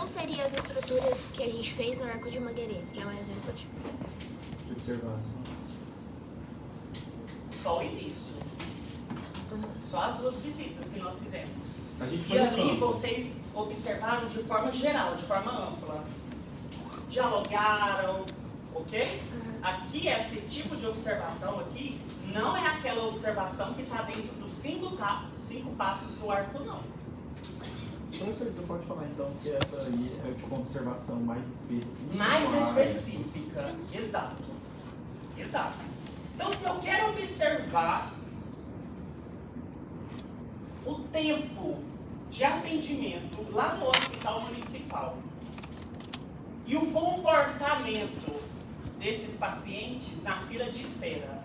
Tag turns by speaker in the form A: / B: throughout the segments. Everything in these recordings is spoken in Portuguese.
A: não seriam as estruturas que a gente fez no Arco de Mangueirense, que é um exemplo de
B: observação?
C: Só o início. Só as 2 visitas que nós fizemos.
B: E
C: ali vocês observaram de forma geral, de forma ampla. Dialogaram, ok? Aqui, esse tipo de observação aqui, não é aquela observação que está dentro dos 5 passos do arco, não.
B: Professor, você pode falar então que essa aí é tipo uma observação mais específica?
C: Mais específica, exato. Exato. Então, se eu quero observar o tempo de atendimento lá no hospital municipal e o comportamento desses pacientes na fila de espera,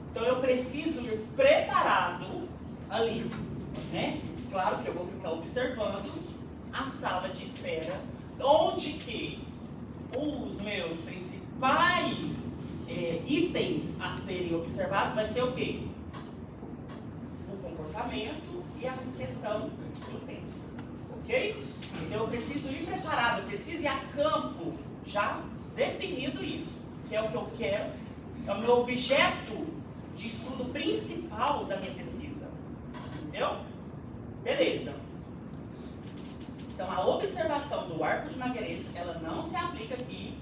C: então eu preciso ir preparado ali, né? Claro que eu vou ficar observando a sala de espera, onde que os meus principais itens a serem observados vai ser o quê? O comportamento e a questão do tempo, ok? Então eu preciso ir preparado, eu preciso ir a campo já definido isso, que é o que eu quero, é o meu objeto de estudo principal da minha pesquisa, entendeu? Beleza. Então a observação do Arco de Mangueirense, ela não se aplica aqui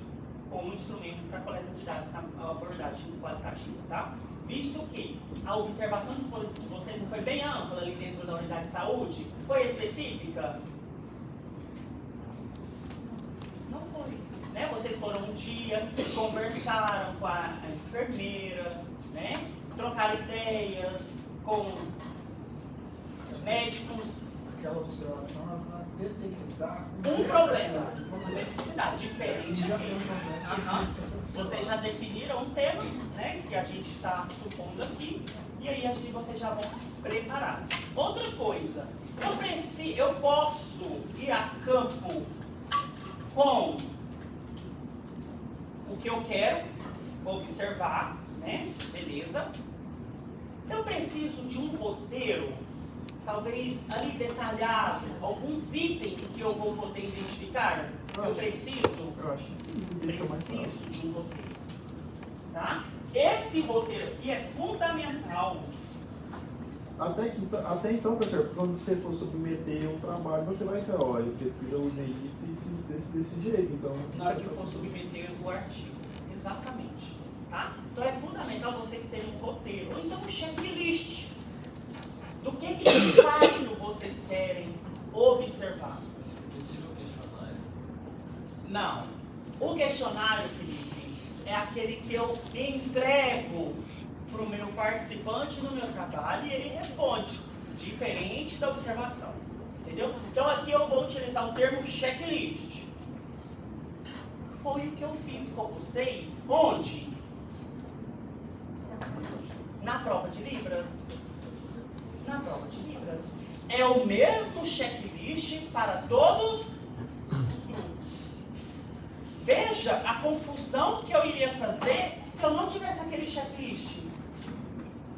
C: como instrumento para coleta de dados na abordagem qualitativa, tá? Visto que a observação de vocês foi bem ampla ali dentro da unidade de saúde, foi específica? Não foi. Né? Vocês foram um dia, conversaram com a enfermeira, né? Trocaram ideias com médicos.
D: Aquela observação, ela detectar
C: Um problema, uma necessidade diferente
D: já
C: aqui.
D: tem um problema.
C: Vocês já definiram um tema, né, que a gente está supondo aqui, e aí vocês já vão preparar. Outra coisa, eu posso ir a campo com o que eu quero observar, né, beleza? Eu preciso de um roteiro, talvez ali detalhado, alguns itens que eu vou poder identificar. Eu preciso de um roteiro, tá? Esse roteiro aqui é fundamental.
B: Até então, professor, quando você for submeter um trabalho, você vai dizer, olha, eu pesquisa, eu usei isso e isso desse jeito. Então,
C: na hora que eu for submeter o artigo. Exatamente. Tá? Então é fundamental vocês terem um roteiro, ou então um checklist. Do que de fato vocês querem observar?
E: Possível questionário?
C: Não. O questionário, Felipe, é aquele que eu entrego para o meu participante no meu trabalho e ele responde, diferente da observação. Entendeu? Então aqui eu vou utilizar o termo checklist. Foi o que eu fiz com vocês, onde? Na prova de Libras. Na prova de Libras. É o mesmo checklist para todos os grupos. Veja a confusão que eu iria fazer se eu não tivesse aquele checklist.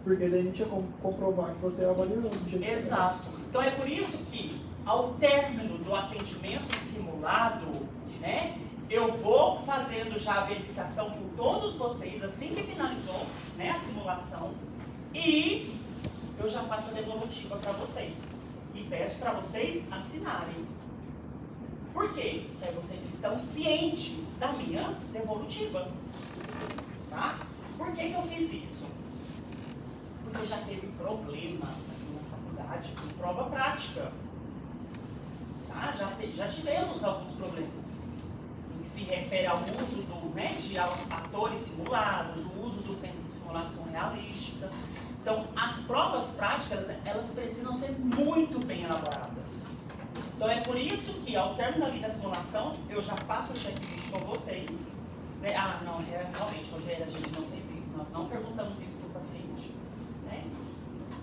B: porque daí a gente ia comprovar que você avaliou.
C: Exato. Então é por isso que, ao término do atendimento simulado, né, eu vou fazendo já a verificação com todos vocês, assim que finalizou, né, a simulação, e eu já faço a devolutiva para vocês. E peço para vocês assinarem. Por quê? Porque vocês estão cientes da minha devolutiva. Tá? Por que eu fiz isso? Porque já teve problema aqui na faculdade com prova prática. Tá? Já tivemos alguns problemas. Em que se refere ao uso de atores simulados, o uso do centro de simulação realística. Então, as provas práticas, elas precisam ser muito bem elaboradas. Então, é por isso que, ao término ali da simulação, eu já faço o checklist com vocês. Né? Ah, não, realmente, Rogério, a gente não fez isso, nós não perguntamos isso para o paciente. Né?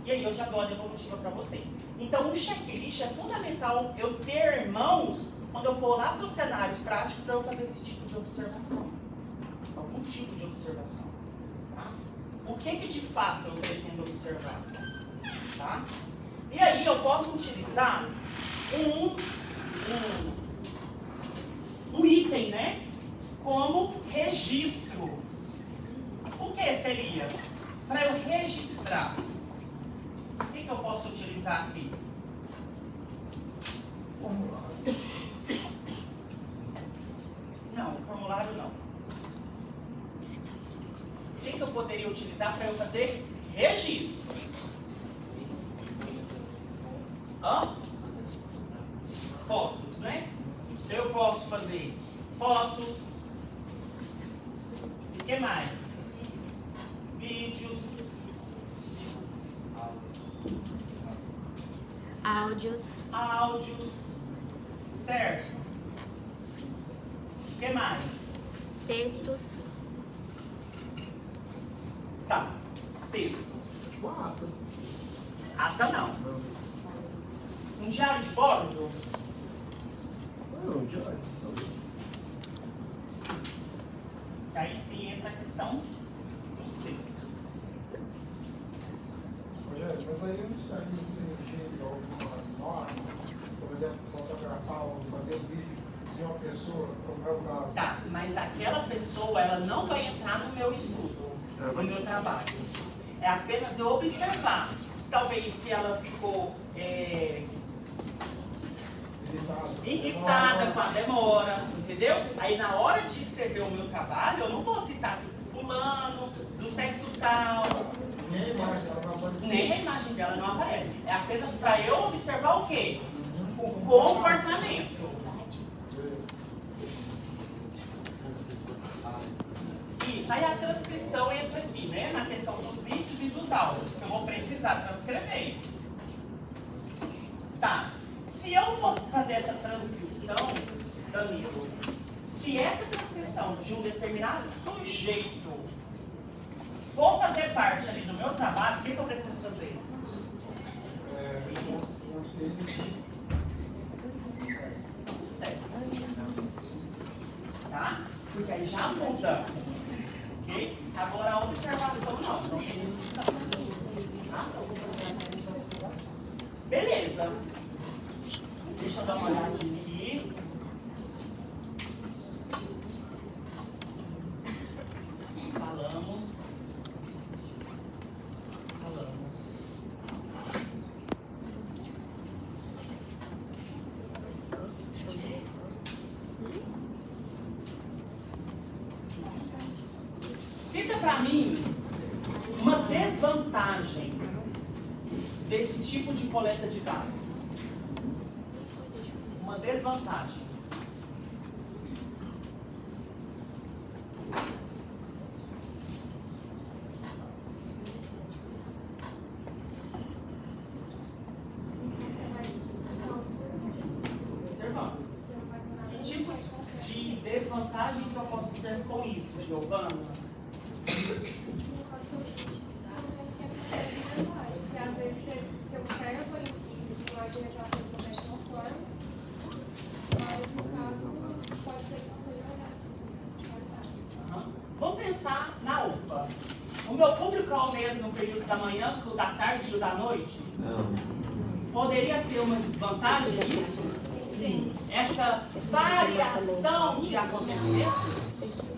C: E aí, eu já dou a devolutiva para vocês. Então, o checklist é fundamental eu ter em mãos quando eu for lá para o cenário prático para eu fazer esse tipo de observação. Algum tipo de observação. Tá? O que de fato eu pretendo observar? Tá? E aí eu posso utilizar item, né? Como registro. O que seria? Para eu registrar, o que eu posso utilizar aqui?
D: Formulário.
C: Não, formulário não. O que eu poderia utilizar para eu fazer registros? Fotos, né? Eu posso fazer fotos. O que mais? Vídeos. Áudios. Certo? O que mais?
A: Textos.
C: Tá. Textos.
B: Ata.
C: Ata não. Um diário de bordo?
B: Não, diário.
C: Aí sim entra a questão dos textos.
D: Rogério, mas aí eu não sei se alguma norma, por exemplo, fotografar ou fazer um vídeo de uma pessoa, como é o caso.
C: Tá, mas aquela pessoa, ela não vai entrar no meu estudo, no meu trabalho. É apenas eu observar. Talvez se ela ficou irritada com a demora, entendeu? Aí na hora de escrever o meu trabalho, eu não vou citar fulano, do sexo tal.
D: Nem a imagem dela não aparece.
C: Nem a imagem dela não aparece. É apenas para eu observar o quê? O comportamento. Isso, aí a transcrição entra aqui, né? Na questão dos vídeos e dos áudios, que eu vou precisar transcrever. Tá. Se eu for fazer essa transcrição, Danilo, se essa transcrição de um determinado sujeito for fazer parte ali do meu trabalho, o que eu preciso fazer? Certo. Tá? Porque aí já muda. Ok? Agora a observação não precisa. Tá? Beleza. Deixa eu dar uma olhadinha aqui. Falamos. Cita pra mim uma desvantagem desse tipo de coleta de dados. Uma desvantagem. Observando. Que tipo de desvantagem que eu posso ter com isso, Giovana?
F: Porque às vezes se eu observo ali e imagina que ela fez uma teste de uma forma, mas no caso pode ser que não seja verdade.
C: Vamos pensar na UPA. O meu público é o mesmo no período da manhã, que o da tarde e o da noite?
B: Não.
C: Poderia ser uma desvantagem isso? Sim. Essa variação de acontecimentos?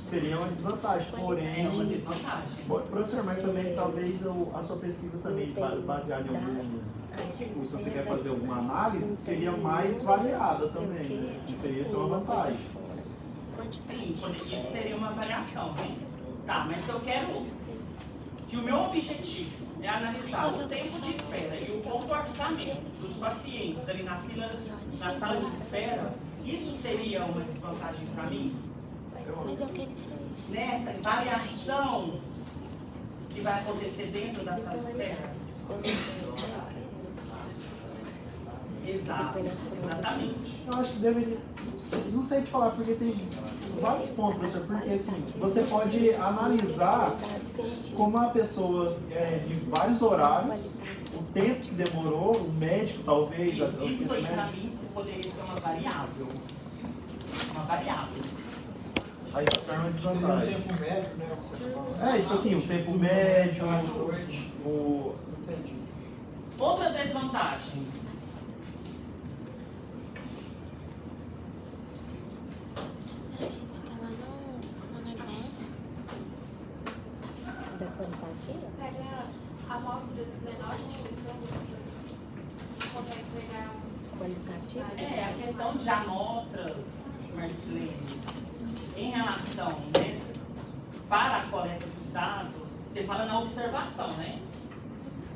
B: Seria uma desvantagem, porém.
C: É uma desvantagem.
B: Professor, mas também talvez a sua pesquisa também baseada em algum. Tipo, se você quer fazer alguma análise, seria mais variada também, né? E seria só uma vantagem.
C: Sim, isso seria uma variação, né? Tá, mas se eu quero. Se o meu objetivo é analisar o tempo de espera e o comportamento dos pacientes ali na fila, na sala de espera, isso seria uma desvantagem para mim?
A: Mas é o que ele fez.
C: Nessa variação que vai acontecer dentro da sala de espera? Exato, exatamente.
B: Eu acho que deveria. Não sei te falar, porque tem vários pontos, professor. Porque assim, você pode analisar como a pessoa de vários horários, o tempo que demorou, o médico talvez.
C: Isso aí para mim poderia ser uma variável. Uma variável.
B: Aí se torna uma
D: Seria o
B: desvantagem.
D: tempo médio, né? Que você falou.
B: Tipo assim, o tempo médio,
D: Entendi.
C: Outra desvantagem.
A: A gente tá lá no negócio.
G: Da qualitativa?
F: Pega amostras menores de pessoas, consegue pegar
G: Qualitativa?
C: É, a questão de amostras, Marcelene, em relação, né, para a coleta dos dados, você fala na observação, né?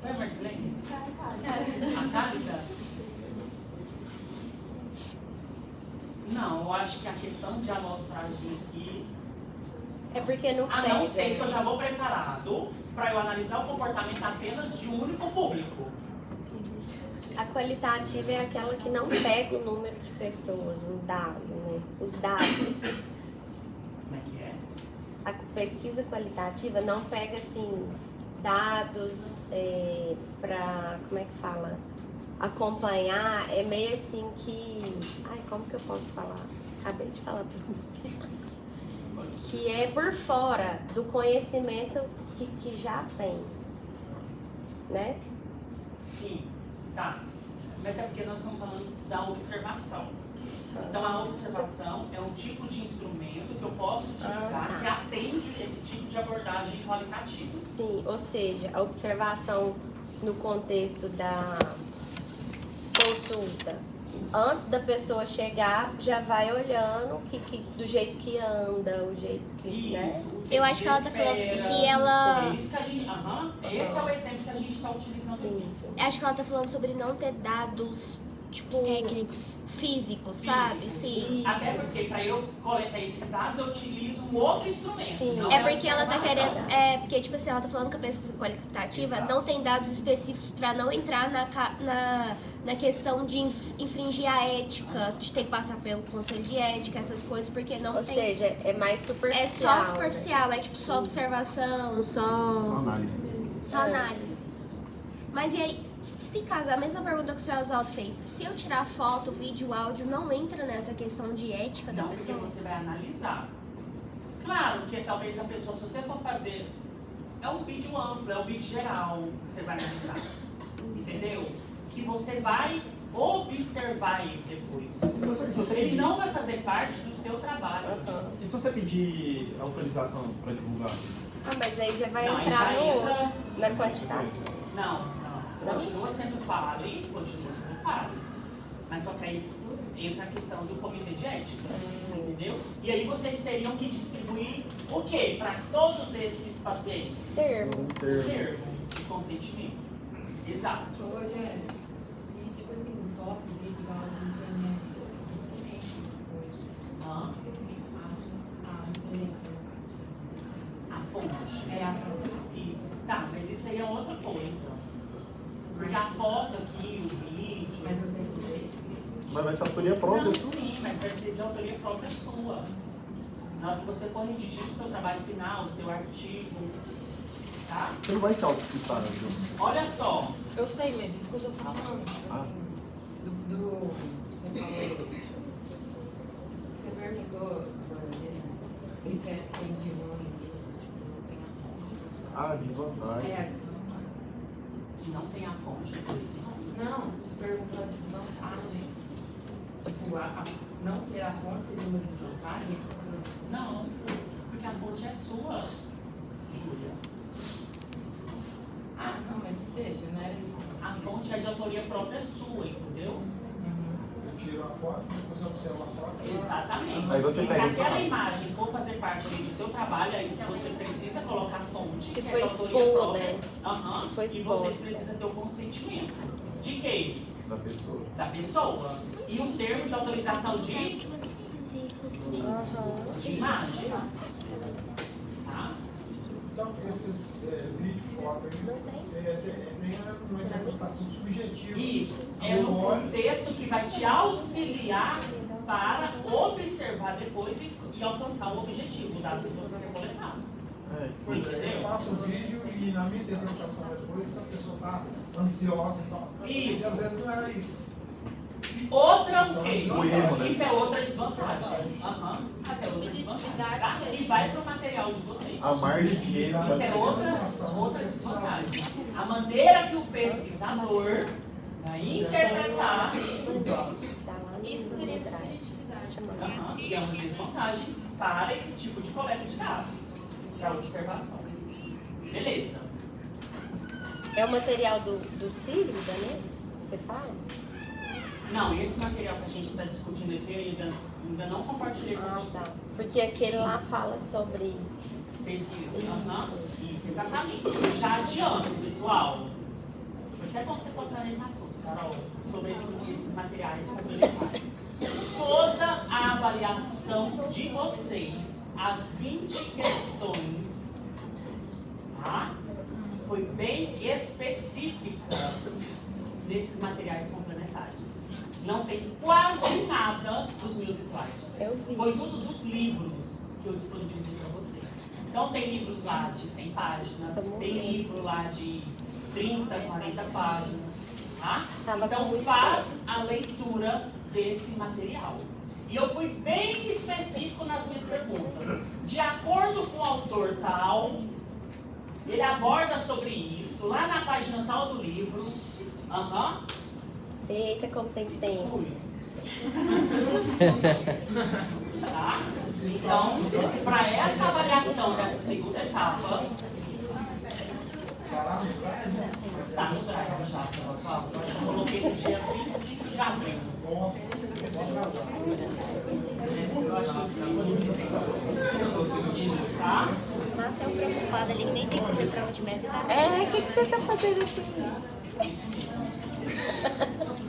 C: Não é, Marcelene? A Thalita? Não, eu acho que a questão de amostragem aqui...
G: É porque não
C: A
G: pega.
C: não ser que eu já vou preparado para eu analisar o comportamento apenas de um único público.
G: A qualitativa é aquela que não pega o número de pessoas, um dado, né? Os dados.
C: Como é que é?
G: A pesquisa qualitativa não pega, assim, dados para, como é que fala? Acompanhar, é meio assim que... Ai, como que eu posso falar? Acabei de falar por cima. Que é por fora do conhecimento que já tem, né?
C: Sim, tá. Mas é porque nós estamos falando da observação. Então, a observação é um tipo de instrumento que eu posso utilizar que atende esse tipo de abordagem qualitativa.
G: Sim, ou seja, a observação no contexto da consulta. Antes da pessoa chegar, já vai olhando do jeito que anda, o jeito que, né?
C: Isso.
A: Eu acho que ela tá falando que ela...
C: É isso que a gente... Esse é o exemplo que a gente está utilizando
G: Sim,
C: aqui.
G: sim.
A: Acho que ela tá falando sobre não ter dados, tipo...
H: Técnicos.
A: Físicos, sabe? Sim.
C: Até porque para eu coletar esses dados, eu utilizo um outro instrumento.
G: Sim.
C: Não
A: É
C: a
A: porque ela tá
C: observação.
A: querendo... É, porque, tipo assim, ela tá falando que a pesquisa qualitativa
C: Exato.
A: não tem dados específicos pra não entrar na questão de infringir a ética, de ter que passar pelo conselho de ética, essas coisas, porque não
G: Ou
A: tem...
G: seja, é mais superficial.
A: É só
G: né?
A: superficial, é tipo só observação,
B: Só
A: só
B: análise.
A: análise. Mas e aí, se caso, a mesma pergunta que o senhor Oswaldo fez, se eu tirar foto, vídeo, áudio, não entra nessa questão de ética da
C: Não, porque
A: pessoa?
C: você vai analisar. Claro que talvez a pessoa, se você for fazer, é um vídeo amplo, é um vídeo geral que você vai analisar. Entendeu? Que você vai observar ele depois. Ele não vai fazer parte do seu trabalho.
B: E se você pedir autorização para divulgar?
G: Ah, mas aí já vai
C: Não, aí
G: entrar
C: já
G: no
C: entra-
G: outro, na quantitativa.
C: Não. Continua sendo quali, continua sendo quali. Mas só que aí entra a questão do comitê de ética, entendeu? E aí vocês teriam que distribuir o quê? Para todos esses pacientes?
G: Termo.
C: Termo de consentimento. Exato.
I: Hoje é, tipo assim, fotos, vídeo, áudio, internet,
C: Hã?
I: a diferença.
C: A fonte.
I: É a foto.
C: Tá, mas isso aí é outra coisa. Porque a foto aqui, o vídeo.
I: Mas não tem direito.
B: Mas vai ser autoria própria?
C: Não, sim, mas vai ser de autoria própria sua. Na hora que você for redigir o seu trabalho final, o seu artigo, tá?
B: Você não vai se autocitar, viu?
C: Olha só.
I: Eu sei, mas isso que eu tô falando, tipo assim, você falou, você perguntou, ele quer tem desvantagem nisso, tipo, não tem a fonte.
B: Ah, desvantagem.
I: É,
C: Não tem a fonte disso.
I: não, você perguntou a desvantagem. Tipo, não ter a fonte seria uma desvantagem? Isso que eu quero dizer.
C: Não, porque a fonte é sua, Júlia.
I: Ah, não, mas deixa, né?
C: A fonte é de autoria própria sua, entendeu?
D: Eu tiro a foto, depois eu observo a foto.
C: Exatamente.
B: Aí você
C: E se
B: pega
C: aquela
B: isso.
C: imagem for fazer parte ali do seu trabalho, aí você precisa colocar a fonte,
G: Se
C: que
G: for
C: é de autoria
G: expor,
C: própria.
G: né?
C: Aham.
G: Se for
C: E vocês
G: expor.
C: precisam ter o consentimento. De quê?
B: Da pessoa.
C: Da pessoa. E um termo de autorização de imagem. Tá?
D: Então, esses vídeo, foto aí, tem uma interpretação subjetiva.
C: Isso. É no contexto que vai te auxiliar para observar depois e alcançar o objetivo, o dado que você quer coletar.
D: Eu
C: Entendeu?
D: faço o vídeo e na minha interpretação depois, se a pessoa está ansiosa e tal.
C: Isso.
D: E às vezes não era isso.
C: Outra o quê?
B: O erro, né?
C: Isso é outra desvantagem. Aham. Isso é outra desvantagem. Tá? Que vai para o material de vocês.
B: A margem de erro
C: Isso é outra desvantagem. A maneira que o pesquisador vai interpretar.
G: Tá lá no
F: Isso seria
G: drive.
F: subjetividade.
C: Aham, e é uma desvantagem para esse tipo de coleta de dados, para observação. Beleza.
G: É o material do Círio, Danês? Você fala?
C: Não, esse material que a gente está discutindo aqui eu ainda não compartilhei com vocês.
G: Porque aquele lá fala sobre...
C: Pesquisa. Aham. Isso, exatamente. Eu já adianto, pessoal. Porque é bom você tocar nesse assunto, Carol, sobre esses materiais complementares. Toda a avaliação de vocês, as 20 questões, tá? Foi bem específica nesses materiais complementares. Não tem quase nada dos meus slides.
G: Eu vi.
C: Foi tudo dos livros que eu disponibilizei para vocês. Então tem livros lá de 100 páginas, tem livro lá de 30, 40 páginas, tá? Então faz a leitura desse material. E eu fui bem específico nas minhas perguntas. De acordo com o autor tal, ele aborda sobre isso, lá na página tal do livro. Aham.
G: Eita, como tem tempo.
C: Fui. Tá? Então, para essa avaliação dessa segunda etapa, tá no drive já, pessoal. Eu acho que eu coloquei no dia 25 de abril. Eu acho que tá?
A: Marcel preocupado ali, que nem tem que fazer prova de meta. Tá
G: O que você tá fazendo aqui?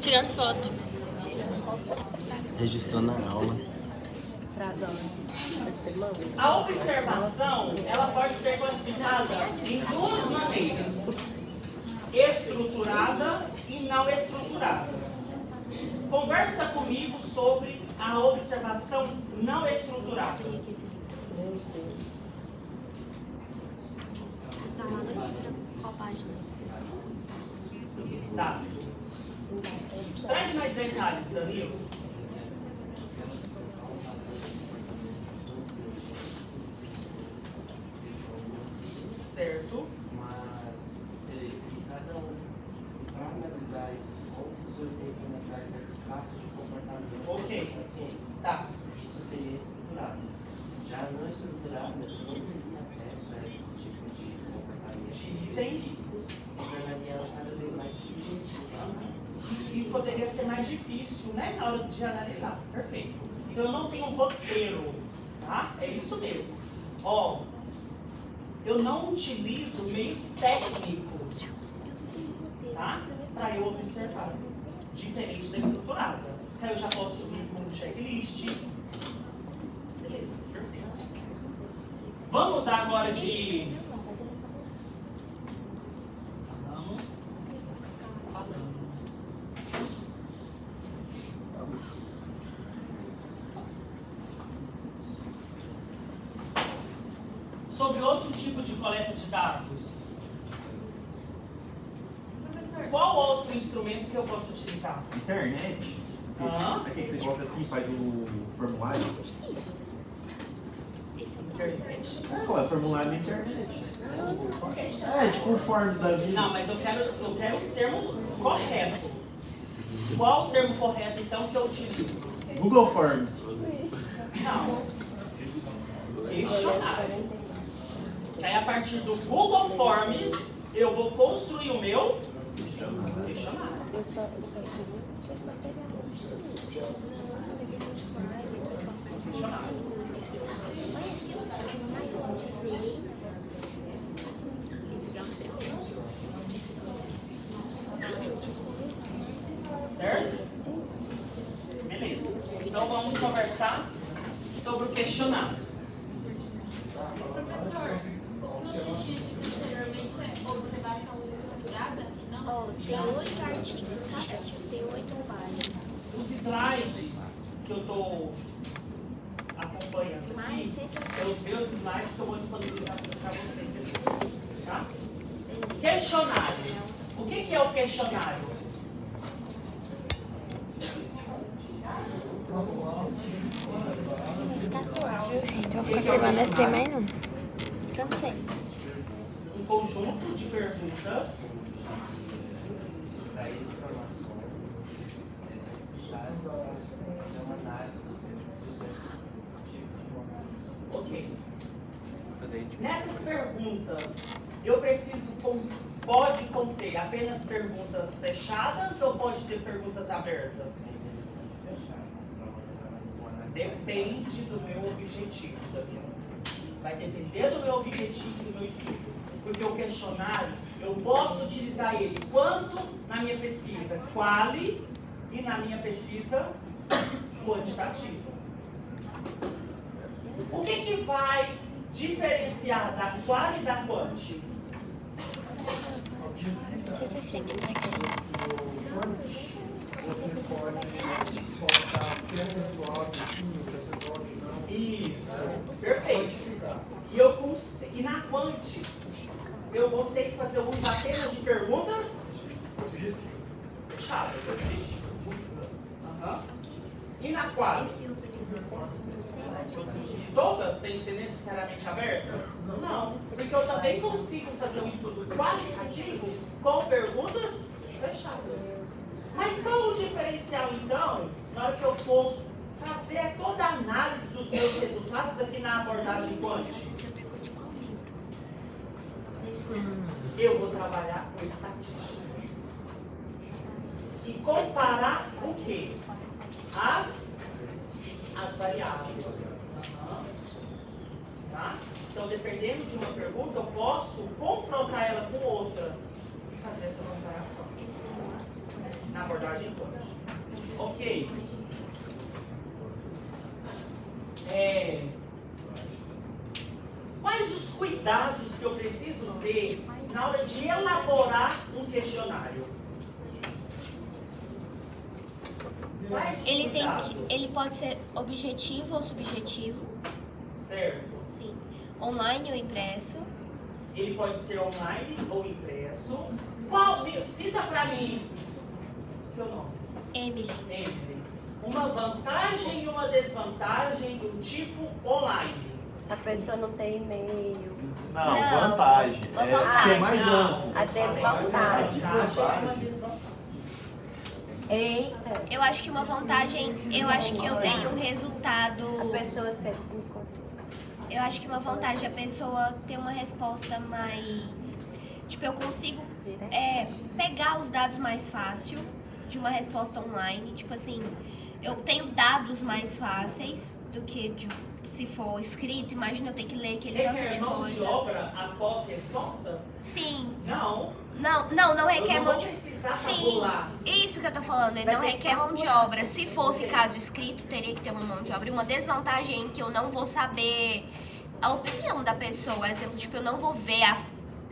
A: tirando foto. Tirando foto.
H: Registrando a aula.
G: Pra da semana?
C: A observação, ela pode ser classificada em duas maneiras: estruturada e não estruturada. Conversa comigo sobre a observação não estruturada.
A: Tá lá no livro. Qual página?
C: Exato. Traz mais detalhes, Danilo. Certo.
H: Mas cada um, para analisar esses pontos, eu tenho que analisar certos traços de comportamento
C: Ok.
H: dos pacientes.
C: Tá.
H: Isso seria estruturado. Já não estruturado, eu não tenho acesso a esse tipo de comportamento específicos, tornaria ela cada vez mais subjetiva.
C: E poderia ser mais difícil, né, na hora de analisar. Perfeito. Então eu não tenho um roteiro, tá? É isso mesmo. Ó, eu não utilizo meios técnicos, tá? Para eu observar. Diferente da estruturada. Aí eu já posso ir com um checklist. Beleza, perfeito. Vamos mudar agora de... Vamos falando. Sobre outro tipo de coleta de dados.
F: Professor,
C: Qual outro instrumento que eu posso utilizar?
B: Internet. Aqui que você coloca assim, faz o formulário.
A: Sim. Esse é o
C: Internet.
B: É o formulário na internet. É, tipo o Forms da vida.
C: Não, mas eu quero o termo correto. Qual o termo correto, então, que eu utilizo?
B: Google Forms.
C: Não. Questionário. Aí, a partir do Google Forms, eu vou construir o meu questionário.
G: Eu só queria material.
C: Questionário.
A: Conheci o último mais um de 6. Esse aqui é os perguntas.
C: Certo? Beleza. Então, vamos conversar sobre o questionário.
F: professor, o que você disse anteriormente é observação estruturada? Não?
A: Ó, tem 8 artigos, cada artigo tem 8 páginas.
C: Os slides que eu estou acompanhando
A: Mais
C: aqui,
A: 180.
C: é os meus slides que eu vou disponibilizar para vocês depois. Tá? Questionário. O que é o questionário?
A: Vai ficar curto, viu, gente? Eu vou
C: O que
A: ficar
C: é o
A: firmando esse trem
C: questionário?
A: mais não. Cansei.
C: Um conjunto de perguntas
H: Para informações é necessário fazer uma análise
C: Nessas perguntas, eu preciso, pode conter apenas perguntas fechadas ou pode ter perguntas abertas? Depende do meu objetivo, Daniel. Vai depender do meu objetivo e do meu estudo. Porque o questionário, eu posso utilizar ele quanto na minha pesquisa quali e na minha pesquisa quantitativa. O que vai diferenciar da quali e da quanti?
D: Você pode colocar percentual de sim, percentual de não.
C: Isso, perfeito. E na quanti, eu vou ter que fazer uso apenas de perguntas fechadas, objetivas, múltiplas. E na quali? Todas têm que ser necessariamente abertas? Não, porque eu também consigo fazer um estudo qualitativo com perguntas fechadas. Mas qual o diferencial, então, na hora que eu for fazer toda a análise dos meus resultados aqui na abordagem quântica? Eu vou trabalhar com estatística. E comparar o quê? As variáveis. Tá? Então, dependendo de uma pergunta, eu posso confrontar ela com outra e fazer essa comparação. Na abordagem quântica. Ok. Quais os cuidados que eu preciso ter na hora de elaborar um questionário?
A: Ele pode ser objetivo ou subjetivo.
C: Certo.
A: Sim. Online ou impresso.
C: Ele pode ser online ou impresso. Cita pra mim seu nome.
A: Emily.
C: Emily. Uma vantagem e uma desvantagem do tipo online.
G: A pessoa não tem e-mail.
B: Não, vantagem.
A: Uma
B: É
A: vantagem.
B: ser mais amplo.
G: A desvantagem.
C: Vantagem é uma desvantagem.
G: Eita.
A: Eu acho que uma vantagem, eu acho que eu tenho um resultado.
G: A pessoa sempre não consegue.
A: Eu acho que uma vantagem é a pessoa ter uma resposta mais. Tipo, eu consigo pegar os dados mais fácil de uma resposta online. Tipo assim, eu tenho dados mais fáceis do que se for escrito. Imagina eu ter que ler aquele tanto de
C: Requer mão de
A: coisa.
C: obra após resposta?
A: Sim.
C: Não.
A: Não requer
C: Eu não
A: mão
C: vou
A: de
C: precisar
A: Sim,
C: tabular.
A: isso que eu tô falando, ele
G: Vai
A: não
G: ter
A: requer
G: que
A: mão de
G: calcular.
A: obra. Se fosse caso escrito, teria que ter uma mão de obra. E uma desvantagem é que eu não vou saber a opinião da pessoa. Exemplo, tipo, eu não vou ver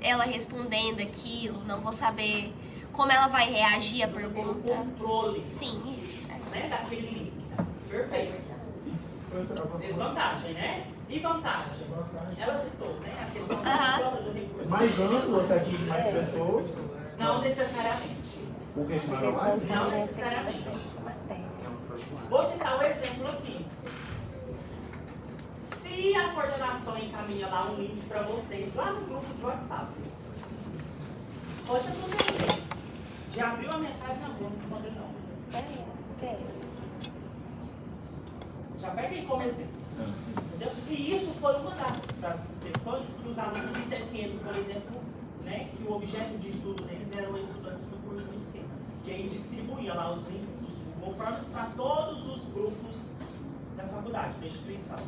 A: ela respondendo aquilo, não vou saber como ela vai reagir à
C: O
A: pergunta.
C: controle,
A: Sim, isso.
C: né, daquele link. Perfeito. Desvantagem, né? E vantagem? Ela citou, né? A questão da mão de obra do recurso.
B: Mais amplo, você atinge mais pessoas.
C: Não necessariamente.
B: O questionário online.
C: Não necessariamente. Vou citar um exemplo aqui. Se a coordenação encaminha lá um link para vocês, lá no grupo de WhatsApp, pode acontecer. Já abriu a mensagem, não vou responder não. Já pega aí como exemplo. Entendeu? E isso foi uma das questões que os alunos de TFM, por exemplo, né, que o objeto de estudo deles eram estudantes do curso de medicina. E aí distribuía lá os links dos Google Forms para todos os grupos da faculdade, da instituição.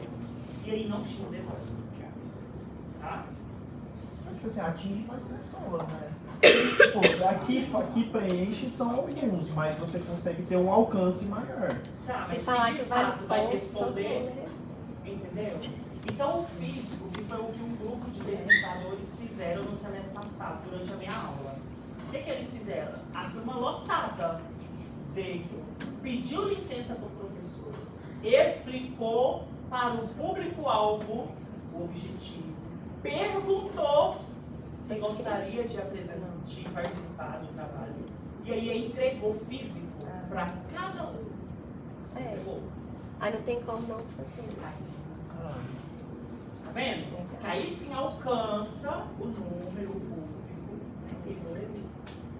C: E aí não tinha desordem. Tá?
B: Tipo assim, atinge mais pessoas, né? Pô, aqui preenche são alguns, mas você consegue ter um alcance maior.
C: Tá,
G: Se
C: mas
G: falar
C: de
G: que vale
C: fato vai
G: ponto,
C: responder, entendeu? Então o físico, que foi o que um grupo de pesquisadores fizeram no semestre passado, durante a minha aula. O que eles fizeram? A turma lotada veio, pediu licença para o professor, explicou para o público-alvo o objetivo, perguntou se gostaria de apresentar, de participar do trabalho. E aí entregou físico para cada um. Entregou.
G: Aí não tem como não fazer.
C: Tá vendo? Aí sim alcança o número público. Isso.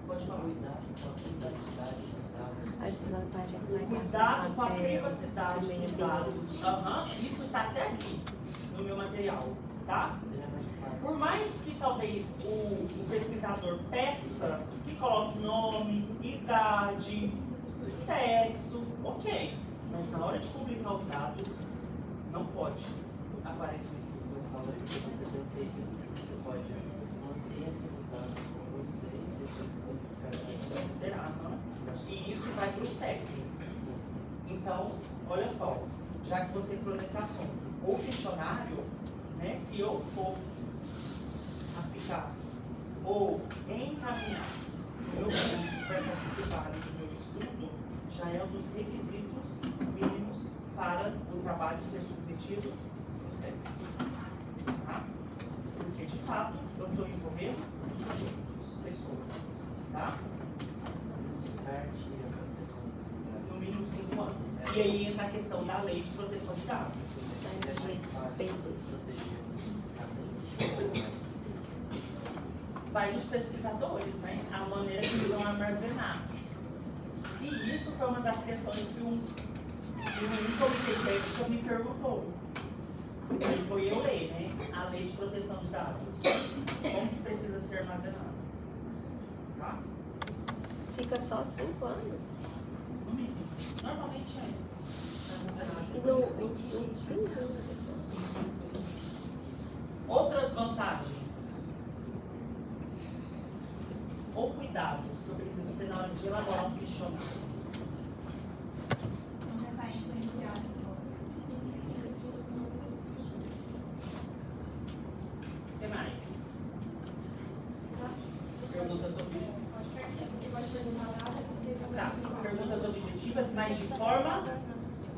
C: Pode falar.
G: A desvantagem é mais
C: Cuidado com a privacidade dos dados. Isso está até aqui no meu material. tá? Por mais que talvez o pesquisador peça que coloque nome, idade, sexo, ok. Mas na hora de publicar os dados, não pode aparecer.
H: Eu falo que você tem um período que você pode manter aqueles dados com você e depois você pode
C: Isso é considerado, né? E isso vai para o SEC. Então, olha só, já que você entrou nesse assunto, o questionário, né, se eu for aplicar ou encaminhar o meu grupo para participar do meu estudo, já é um dos requisitos mínimos para o trabalho ser submetido no SEC. Tá? Porque, de fato, eu estou envolvendo sujeitos, pessoas. Tá?
H: descarte e a concessão desses dados.
C: No mínimo 5 anos. E aí entra a questão da lei de proteção de dados.
H: É mais fácil proteger fisicamente.
C: Vai dos pesquisadores, né? A maneira que eles vão armazenar. E isso foi uma das questões que um comitê de ética me perguntou. E foi eu ler, né? A lei de proteção de dados. Como que precisa ser armazenado? Tá?
G: Fica só 5 anos?
C: No mínimo. Normalmente é. Armazenado.
G: E no 25 anos?
C: Outras vantagens ou cuidados que eu preciso ter na hora de elaborar um questionário.
F: Não tentar influenciar a resposta.
C: O que mais? Perguntas objetivas.
F: Pode perguntar nada que seja
C: Tá.
F: mais
C: Perguntas objetivas, mas de forma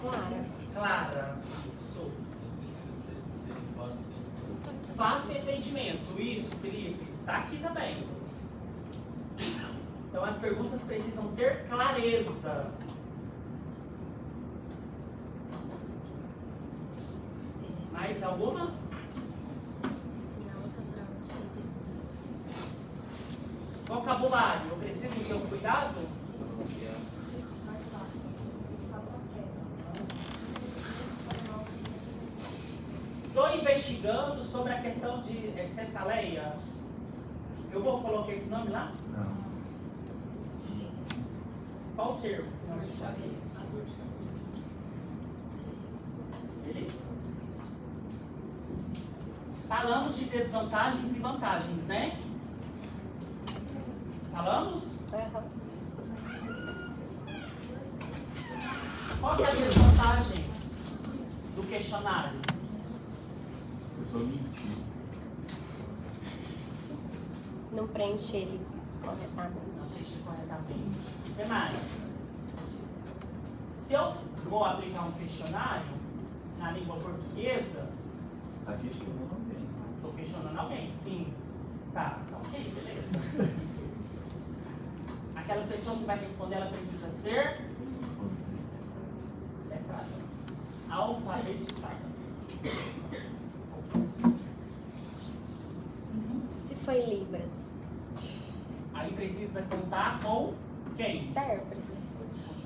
G: Claro.
C: clara. Isso.
E: Não precisa ser fácil de
C: Fácil entendimento. Isso, Felipe. Tá aqui também. Então as perguntas precisam ter clareza. Mais alguma? Vocabulário. Eu preciso ter um cuidado?
F: mais fácil. Fácil acesso.
C: Estou investigando sobre a questão de cefaleia. Eu vou colocar esse nome lá?
B: Não.
C: Qual o termo que nós usamos? Beleza. Falamos de desvantagens e vantagens, né? Falamos?
G: Aham.
C: Qual que é a desvantagem do questionário?
B: A pessoa mentir.
G: Não preenche ele corretamente.
C: Não preencher corretamente. O que mais? Se eu vou aplicar um questionário na língua portuguesa,
B: Você está questionando alguém.
C: estou questionando alguém, sim. Tá, ok, beleza. Aquela pessoa que vai responder, ela precisa ser letrada, alfabetizada.
G: Se for em Libras,
C: Aí precisa contar com quem?
G: intérprete.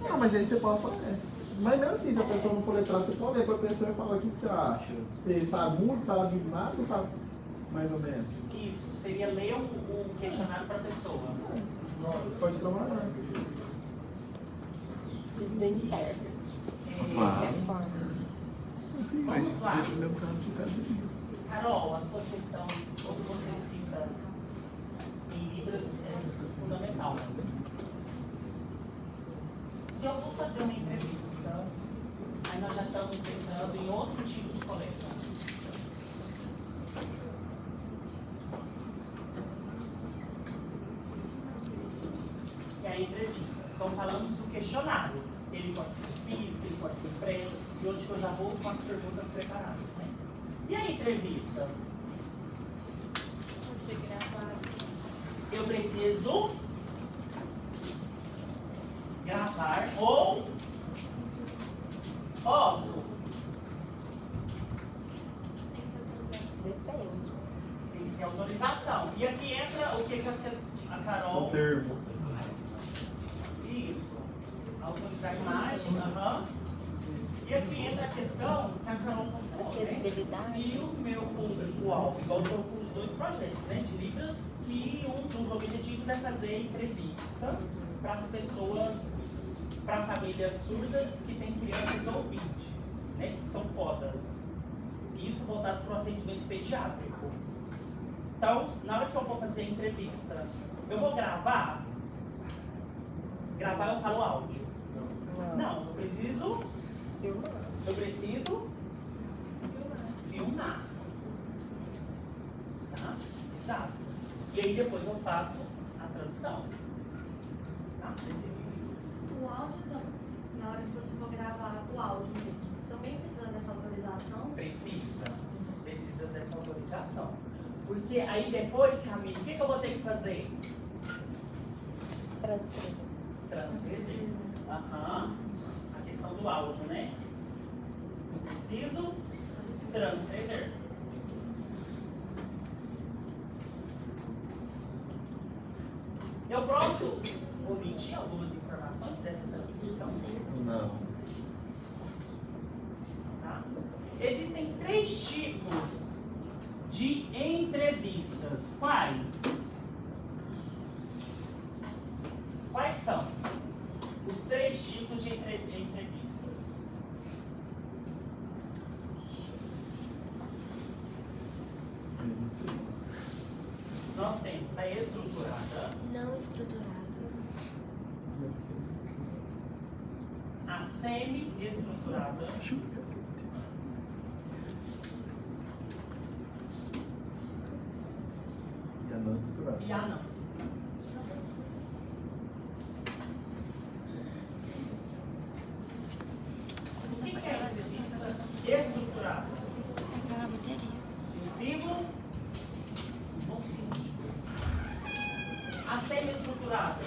B: Não, mas aí você pode falar. Mas mesmo assim, se a pessoa não for letrada, você pode ler para a pessoa e falar o que você acha. Você sabe muito, sabe nada ou sabe mais ou menos?
C: Isso, seria ler o questionário para a pessoa.
B: Pode trabalhar.
G: Preciso do intérprete. De qualquer forma.
B: Sim,
C: Vamos lá.
B: Esse é o caso de cada dia.
C: Carol, a sua questão, como você cita em Libras, é fundamental. Se eu vou fazer uma entrevista, aí nós já estamos entrando em outro tipo de coleta. E a entrevista. Então falamos do questionário. Ele pode ser físico, ele pode ser impresso, e onde que eu já vou com as perguntas preparadas, né? E a entrevista?
F: Você gravar.
C: Eu preciso gravar ou posso?
G: Depende.
C: Tem que ter autorização. E aqui entra o que a Carol...
B: O termo.
C: Isso. Autorizar a imagem, aham. E E aqui entra a questão que a Carol contou,
G: Acessibilidade.
C: Se o meu público-alvo, igual eu estou com os 2 projetos, né, de Libras, que um dos objetivos é fazer entrevista para as pessoas, para famílias surdas que têm crianças ouvintes, né, que são podas. Isso voltado para o atendimento pediátrico. Então, na hora que eu vou fazer a entrevista, eu vou gravar? Gravar eu falo áudio. Não, eu preciso filmar. Tá? Exato. E aí depois eu faço a tradução. Tá? Desse vídeo.
F: O áudio, então, na hora que você for gravar o áudio mesmo, também precisa dessa autorização?
C: Precisa dessa autorização. Porque aí depois, Camille, o que eu vou ter que fazer? Transcrever. Aham. A questão do áudio, né? Eu preciso transcrever. Eu posso omitir algumas informações dessa transcrição?
B: Não.
C: Tá? Existem 3 tipos de entrevistas. Quais? Quais são os 3 tipos de entrevistas? Nós temos a estruturada,
A: Não estruturado.
C: a semi-estruturada
B: E a não estruturada.
C: e a não estruturada. O que é a entrevista estruturada?
A: Aquela bateria.
C: Eu sigo a semi-estruturada.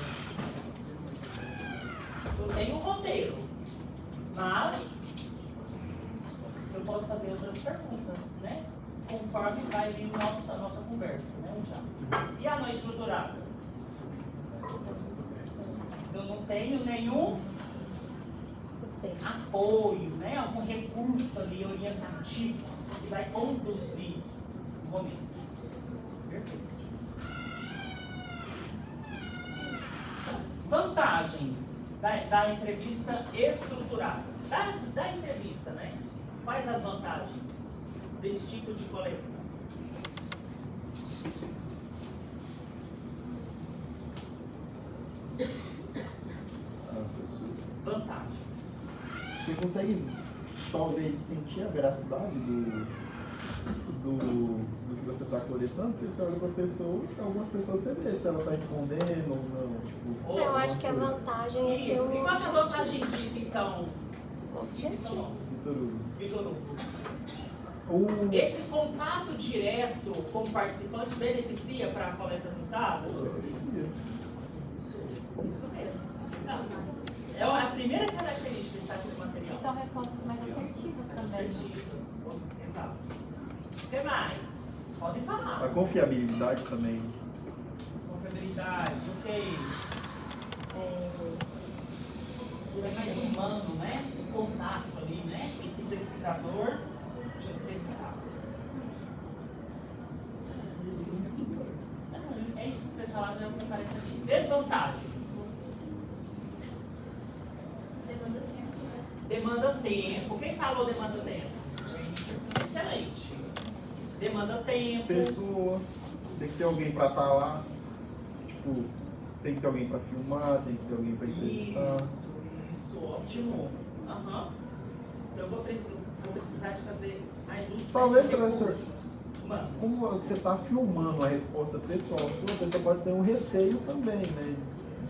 C: Eu tenho um roteiro, mas eu posso fazer outras perguntas, né? Conforme vai vir a nossa conversa, né? E a não estruturada? Eu não tenho nenhum apoio, né? Algum recurso ali orientativo que vai conduzir o momento. Perfeito. Vantagens da entrevista estruturada. Da entrevista, né? Quais as vantagens desse tipo de coleta? Vantagens.
B: Você consegue, talvez, sentir a veracidade do que você está coletando? Porque você olha para a pessoa, algumas pessoas você vê se ela está escondendo ou não. Tipo,
G: Eu acho que a vantagem é ter
C: Isso. E
G: um
C: qual que é a vantagem disso, então? Esqueci seu nome.
B: Vitor Hugo.
C: Vitor Hugo.
B: O-
C: Esse contato direto com o participante beneficia para a coleta dos dados? Isso mesmo. Exato. É a primeira característica que está aqui no material.
F: E são respostas mais assertivas também.
C: Assertivas. Exato. O que mais? Podem
B: A
C: falar.
B: confiabilidade também.
C: Confiabilidade, ok. É mais humano, né? O contato ali, né? Entre o pesquisador e o entrevistado. É isso que vocês falaram, é o que aparece aqui. Desvantagens. Demanda tempo. Quem falou demanda tempo? Excelente. Demanda tempo.
B: Pessoa, tem que ter alguém para estar lá. Tipo, tem que ter alguém para filmar, tem que ter alguém para entrevistar.
C: Isso, ótimo. Aham. Eu vou precisar de fazer mais uso
B: Talvez,
C: de
B: professor,
C: recursos humanos.
B: Como você está filmando a resposta pessoal sua, a pessoa pode ter um receio também, né?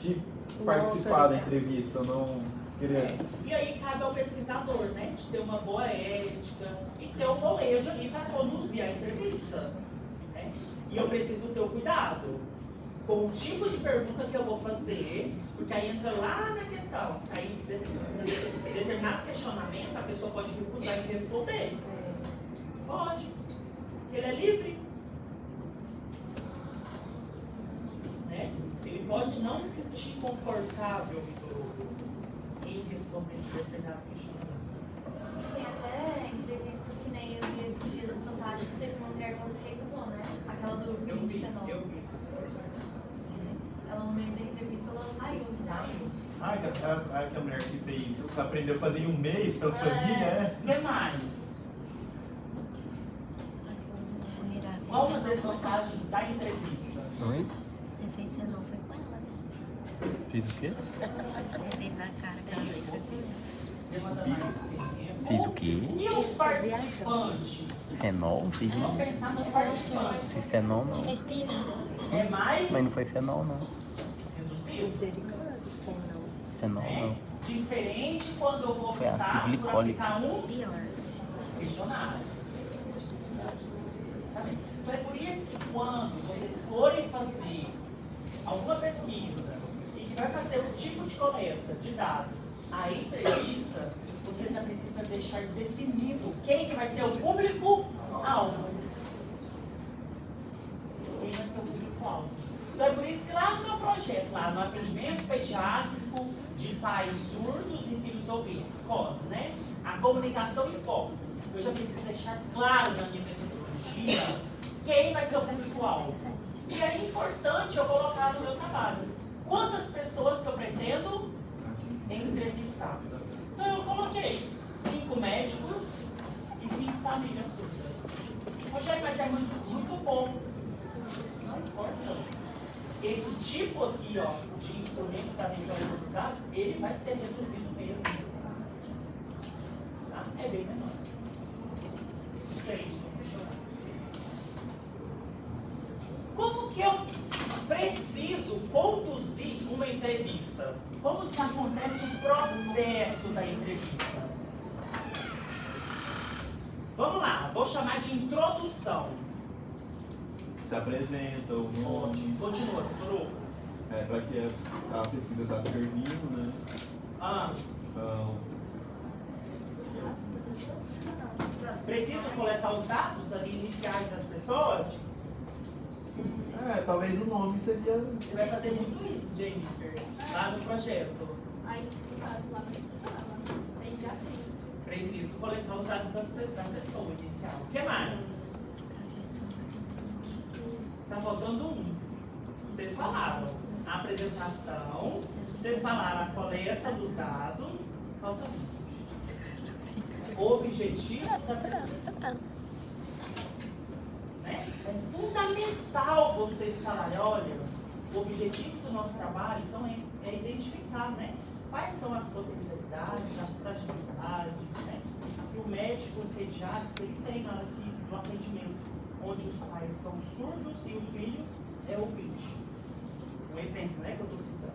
B: De participar da entrevista, não querer.
C: E aí cabe ao pesquisador, né? De ter uma boa ética e ter um molejo ali para conduzir a entrevista. Né? E eu preciso ter o cuidado com o tipo de pergunta que eu vou fazer, porque aí entra lá na questão. Aí, determinado questionamento, a pessoa pode recusar em responder. Pode. Ele é livre. Né? Ele pode não se sentir confortável, Vitor Hugo, em responder determinado questionamento.
B: Você aprendeu a fazer em um mês pela família, é?
C: O que mais? Qual a desvantagem da entrevista?
J: Oi?
A: Você fez seu não foi com ela, né?
J: Fiz o quê?
A: Você fez na cara que ela fez.
C: Demanda mais tempo.
J: Fiz o quê?
C: E os participantes?
J: Fenol? Fiz
C: Vamos
J: não.
C: pensar nos participantes.
J: Fiz fenol
A: Você
J: não.
A: fez período.
C: É mais
J: Mas não foi fenol não.
C: reduzido?
J: Fenol
C: É
J: não.
C: diferente quando eu vou
J: Foi ácido
C: optar por
J: glicólico.
C: aplicar um
A: Pior.
C: questionário. Sabe? Então é por isso que quando vocês forem fazer alguma pesquisa e que vai fazer um tipo de coleta de dados, a entrevista, você já precisa deixar definido quem que vai ser o público-alvo. Quem vai ser o público-alvo. Então é por isso que lá no meu projeto, lá no atendimento pediátrico de pais surdos e filhos ouvintes, quando, né? A comunicação em foco. Eu já preciso deixar claro na minha metodologia quem vai ser o público-alvo. E é importante eu colocar no meu trabalho quantas pessoas que eu pretendo entrevistar. Então eu coloquei 5 médicos e 5 famílias surdas. Rogério, mas é muito bom. Não importa. Esse tipo aqui, ó, de instrumento da leitura de dados, ele vai ser reduzido mesmo. Tá? É bem menor. Entende? Como que eu preciso conduzir uma entrevista? Como que acontece o processo da entrevista? Vamos lá, vou chamar de introdução.
B: Se apresenta, o nome.
C: Continua, doutor.
B: Para que a pesquisa está servindo, né?
C: Preciso coletar os dados ali iniciais das pessoas?
B: Talvez o nome seria.
C: Você vai fazer muito isso, Jennifer, lá no projeto.
F: Aí, no caso, lá não precisava. Aí já tem.
C: Preciso coletar os dados da pessoa inicial. O que mais? Tá faltando um. Vocês falaram a apresentação, vocês falaram a coleta dos dados, falta um. O objetivo da pesquisa. Né? É fundamental vocês falarem, olha, o objetivo do nosso trabalho, então, é identificar, né? Quais são as potencialidades, as fragilidades, né? Que o médico pediátrico ele tem na hora do atendimento, onde os pais são surdos e o filho é ouvinte. Um exemplo, né, que eu estou citando.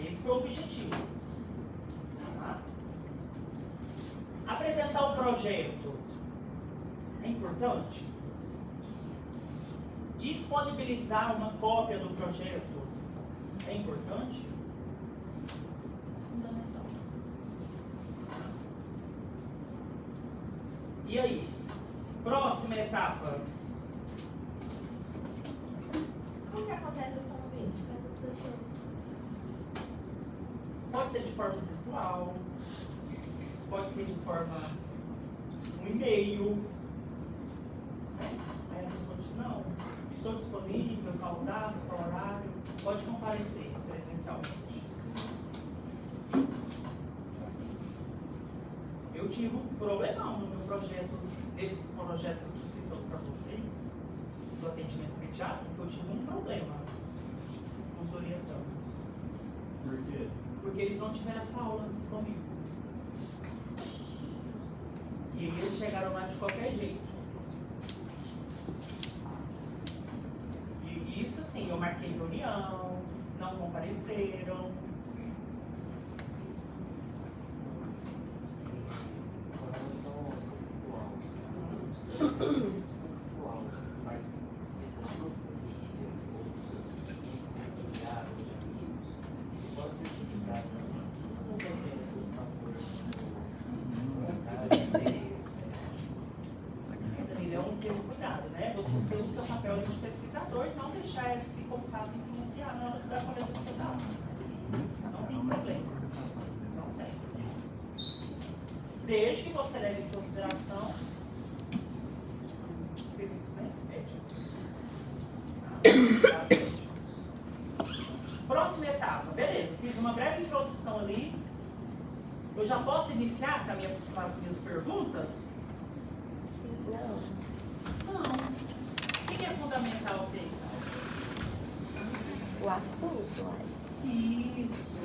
C: Esse foi o objetivo. Tá? Apresentar o projeto é importante. Disponibilizar uma cópia do projeto é importante. Fundamental. E aí? Próxima etapa.
F: Como que acontece o convite para essas pessoas?
C: Pode ser de forma virtual, pode ser de forma um e-mail. Né? Aí a pessoa diz, não, estou disponível, qual data, qual horário, pode comparecer presencialmente. Assim. Eu tive um problemão no meu projeto, desse projeto que eu estou citando para vocês, do atendimento pediátrico, eu tive um problema com os orientandos.
B: Por quê?
C: Porque eles não tiveram essa aula comigo. E eles chegaram lá de qualquer jeito. E isso sim, eu marquei reunião, não compareceram. Você ter o seu papel de pesquisador e não deixar esse contato influenciar na hora da coleta do seu dado. Não tem problema. Não tem. Desde que você leve em consideração os quesitos, né? Éticos. Próxima etapa. Beleza, fiz uma breve introdução ali. Eu já posso iniciar com as minhas perguntas?
G: Não.
C: Não. O que é fundamental ter?
G: O assunto, uai.
C: Isso.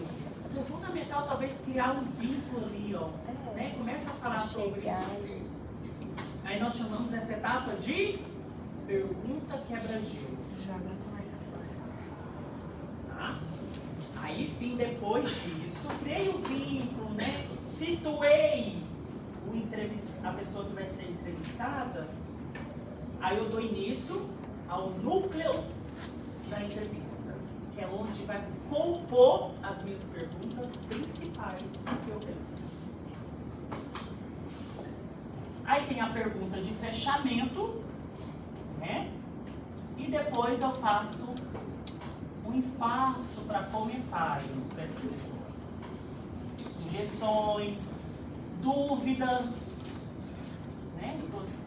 C: É fundamental talvez criar um vínculo ali, ó. Né? Começa a falar sobre. Aí nós chamamos essa etapa de pergunta quebra-gelo.
A: Joga com essa fora.
C: Tá? Aí sim, depois disso, criei o vínculo, né? Situei a pessoa que vai ser entrevistada. Aí eu dou início ao núcleo da entrevista, que é onde vai compor as minhas perguntas principais que eu tenho. Aí tem a pergunta de fechamento, né? E depois eu faço um espaço para comentários para essa pessoa. Sugestões, dúvidas, né?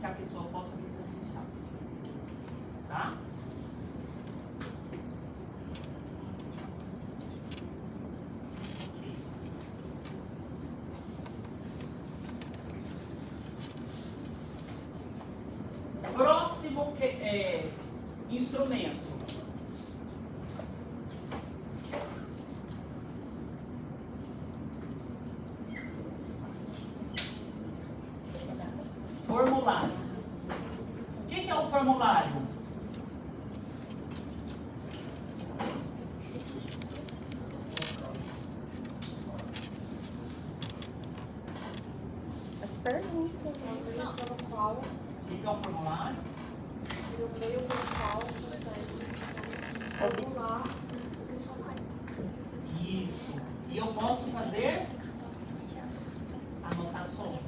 C: Que a pessoa possa me perguntar. Tá? Próximo instrumento. Formulário. O que é o formulário?
G: As perguntas.
F: Não, pelo qual
C: O que é o formulário?
F: seria o meio pelo qual consegue formular o questionário.
C: Isso. E eu posso fazer anotações.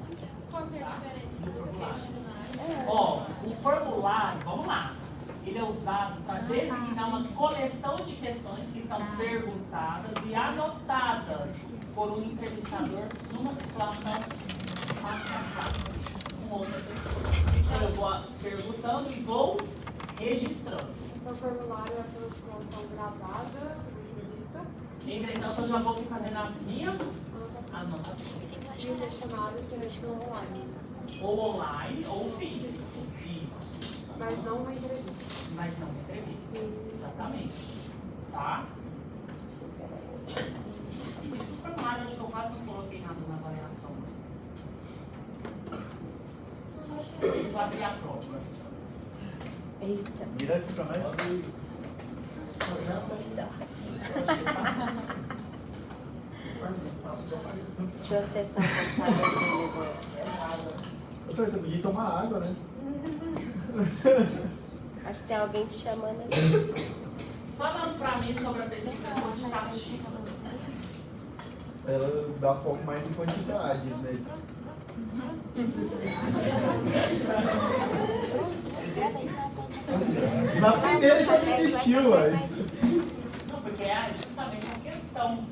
F: Qual que é a diferença
C: No
F: do
C: formulário.
F: questionário?
C: Ó, o formulário, vamos lá. Ele é usado para designar uma coleção de questões que são perguntadas e anotadas por um entrevistador numa situação face a face com outra pessoa. Então eu vou perguntando e vou registrando.
F: Então, o formulário é a transcrição gravada da entrevista
C: Entretanto, eu já vou aqui fazendo as minhas anotações.
F: e o questionário seria tipo online,
C: Ou online ou físico. Isso.
F: mas não uma entrevista.
C: Mas não entrevista. Exatamente. Tá? O formulário acho que eu quase não coloquei nada na avaliação. Vou abrir a prova.
G: Eita.
B: Vira aqui pra nós.
G: Deixa eu acessar a computador.
B: Professor, você podia tomar água, né?
G: Acho que tem alguém te chamando ali.
C: Falando pra mim sobre a pesquisa quantitativa.
B: Ela dá foco mais em quantidade, né? Na primeira já desistiu, ué.
C: Não, porque é justamente a questão.